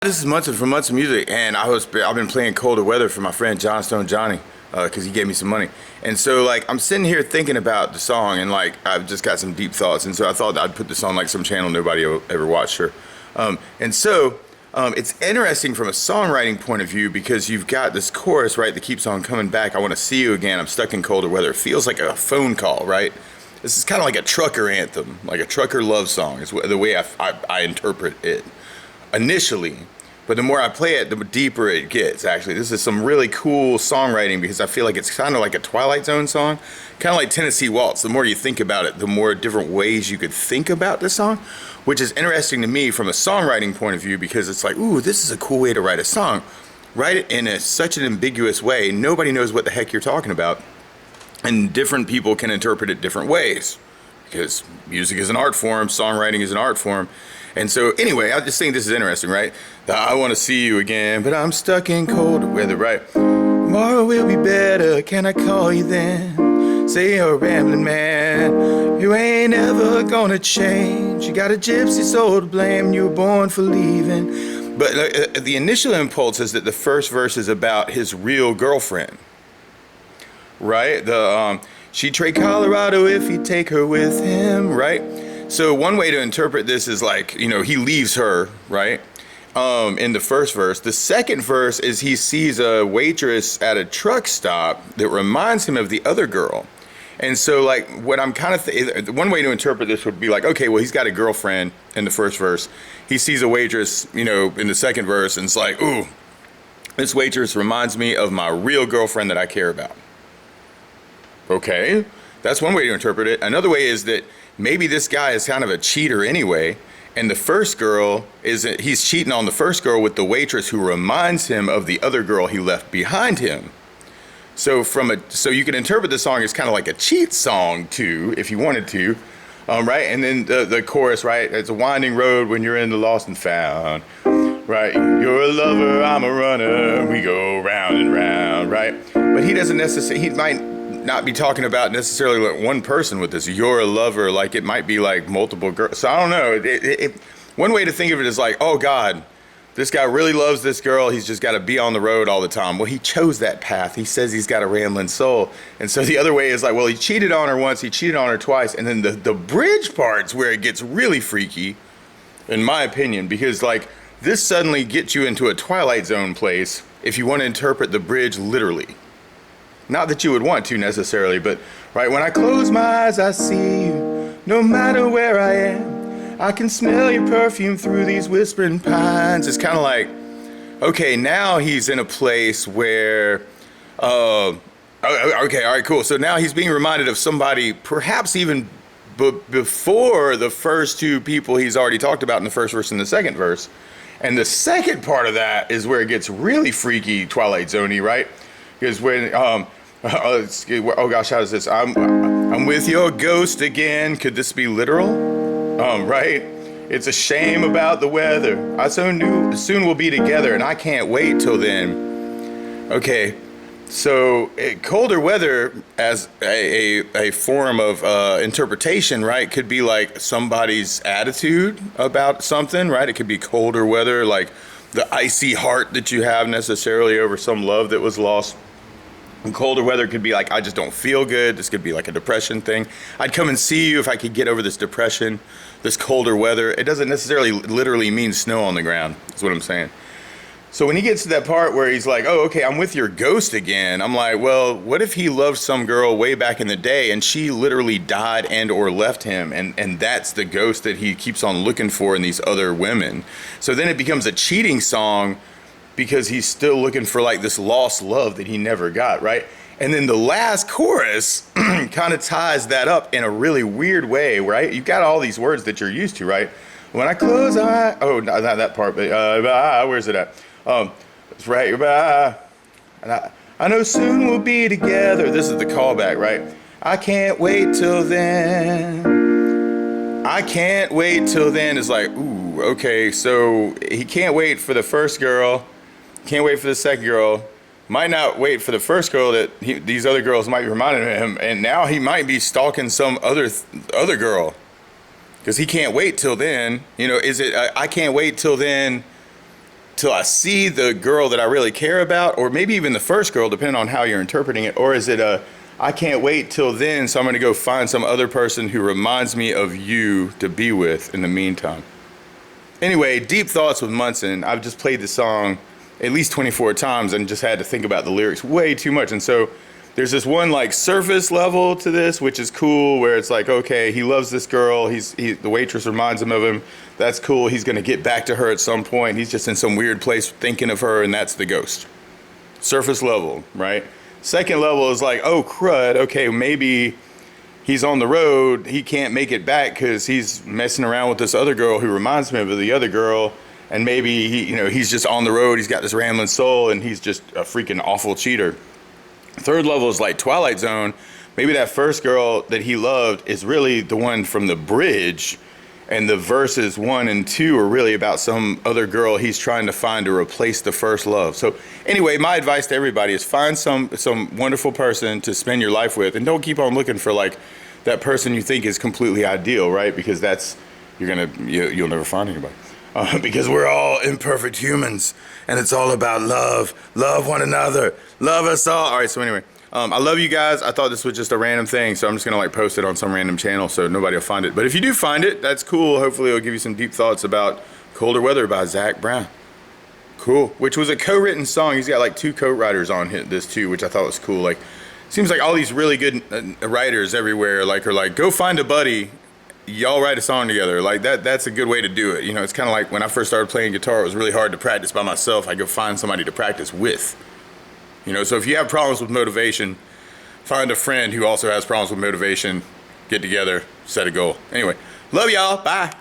This is Munson from Munson Music, and I've been playing Colder Weather for my friend Johnstone Johnny, because he gave me some money. And so like I'm sitting here thinking about the song, and like I've just got some deep thoughts, and so I thought I'd put this on like some channel nobody ever watched. Sure. It's interesting from a songwriting point of view because you've got this chorus, right, that keeps on coming back. I want to see you again. I'm stuck in colder weather. It feels like a phone call, right? This is kind of like a trucker anthem, like a trucker love song is the way I interpret it initially. But the more I play it, the deeper it gets, actually. This is some really cool songwriting because I feel like it's kind of like a Twilight Zone song, kind of like Tennessee Waltz. The more you think about it, the more different ways you could think about this song, which is interesting to me from a songwriting point of view because it's like, ooh, this is a cool way to write a song. Write it in such an ambiguous way. Nobody knows what the heck you're talking about. And different people can interpret it different ways because music is an art form, songwriting is an art form. And so anyway, I just think this is interesting, right? I want to see you again, but I'm stuck in cold weather, right? Tomorrow will be better, can I call you then? Say you're a rambling man, you ain't ever gonna change. You got a gypsy soul to blame, you were born for leaving. But the initial impulse is that the first verse is about his real girlfriend, right? She'd trade Colorado if he'd take her with him, right? So one way to interpret this is like, you know, he leaves her, right? In the first verse. The second verse is he sees a waitress at a truck stop that reminds him of the other girl. And so like what I'm kind of, one way to interpret this would be like, okay, well, he's got a girlfriend in the first verse. He sees a waitress, you know, in the second verse, and it's like, ooh, this waitress reminds me of my real girlfriend that I care about. Okay, that's one way to interpret it. Another way is that maybe this guy is kind of a cheater anyway, and the first girl he's cheating on the first girl with the waitress who reminds him of the other girl he left behind him. So so you can interpret the song as kind of like a cheat song too, if you wanted to, right? And then the chorus, right? It's a winding road when you're in the lost and found, right? You're a lover, I'm a runner, we go round and round, right? But he doesn't necessarily, he might not be talking about necessarily like one person with this. You're a lover, like it might be like multiple girls. So I don't know. One way to think of it is like, oh God, this guy really loves this girl. He's just got to be on the road all the time. Well, he chose that path. He says he's got a rambling soul. And so the other way is like, well, he cheated on her once, he cheated on her twice. And then the bridge part's where it gets really freaky, in my opinion, because like this suddenly gets you into a Twilight Zone place if you want to interpret the bridge literally. Not that you would want to necessarily, but right when I close my eyes, I see you. No matter where I am, I can smell your perfume through these whispering pines. It's kind of like, okay, now he's in a place where, okay, all right, cool. So now he's being reminded of somebody, perhaps even before the first two people he's already talked about in the first verse and the second verse. And the second part of that is where it gets really freaky, Twilight Zone-y, right? Because when, oh gosh, how is this? I'm with your ghost again. Could this be literal? Right? It's a shame about the weather. I so knew soon we'll be together, and I can't wait till then. Okay, so colder weather as a form of interpretation, right? Could be like somebody's attitude about something, right? It could be colder weather, like the icy heart that you have necessarily over some love that was lost. And colder weather could be like, I just don't feel good. This could be like a depression thing. I'd come and see you if I could get over this depression, this colder weather. It doesn't necessarily literally mean snow on the ground, is what I'm saying. So when he gets to that part where he's like, oh, okay, I'm with your ghost again. I'm like, well, what if he loved some girl way back in the day and she literally died and or left him, and that's the ghost that he keeps on looking for in these other women. So then it becomes a cheating song because he's still looking for like this lost love that he never got, right? And then the last chorus kind of ties that up in a really weird way, right? You've got all these words that you're used to, right? When I close my, oh, not that part, but where's it at? It's right, and I know soon we'll be together. This is the callback, right? I can't wait till then. I can't wait till then is like, ooh, okay, so he can't wait for the first girl. Can't wait for the second girl. Might not wait for the first girl that these other girls might be reminding him, and now he might be stalking some other girl because he can't wait till then. You know, is it? I can't wait till then till I see the girl that I really care about, or maybe even the first girl, depending on how you're interpreting it? Or is it I can't wait till then, so I'm going to go find some other person who reminds me of you to be with in the meantime? Anyway, deep thoughts with Munson. I've just played the song at least 24 times and just had to think about the lyrics way too much. And so there's this one like surface level to this, which is cool, where it's like, okay, he loves this girl. The waitress reminds him of him. That's cool. He's going to get back to her at some point. He's just in some weird place thinking of her, and that's the ghost. Surface level, right? Second level is like, oh, crud. Okay, maybe he's on the road. He can't make it back because he's messing around with this other girl who reminds me of the other girl. And maybe he's just on the road. He's got this rambling soul, and he's just a freaking awful cheater. Third level is like Twilight Zone. Maybe that first girl that he loved is really the one from the bridge, and the verses 1 and 2 are really about some other girl he's trying to find to replace the first love. So anyway, my advice to everybody is find some wonderful person to spend your life with, and don't keep on looking for like that person you think is completely ideal, right? Because you'll never find anybody. Because we're all imperfect humans, and it's all about love. Love one another. Love us all. All right, so anyway, I love you guys. I thought this was just a random thing, so I'm just going to like post it on some random channel so nobody will find it. But if you do find it, that's cool. Hopefully it'll give you some deep thoughts about Colder Weather by Zach Brown. Cool. Which was a co-written song. He's got like 2 co-writers on this too, which I thought was cool. Like, seems like all these really good writers everywhere are like, go find a buddy. Y'all write a song together. Like that's a good way to do it. It's kind of like when I first started playing guitar, it was really hard to practice by myself. I go find somebody to practice with. So if you have problems with motivation, find a friend who also has problems with motivation, get together, set a goal. Anyway, love y'all. Bye.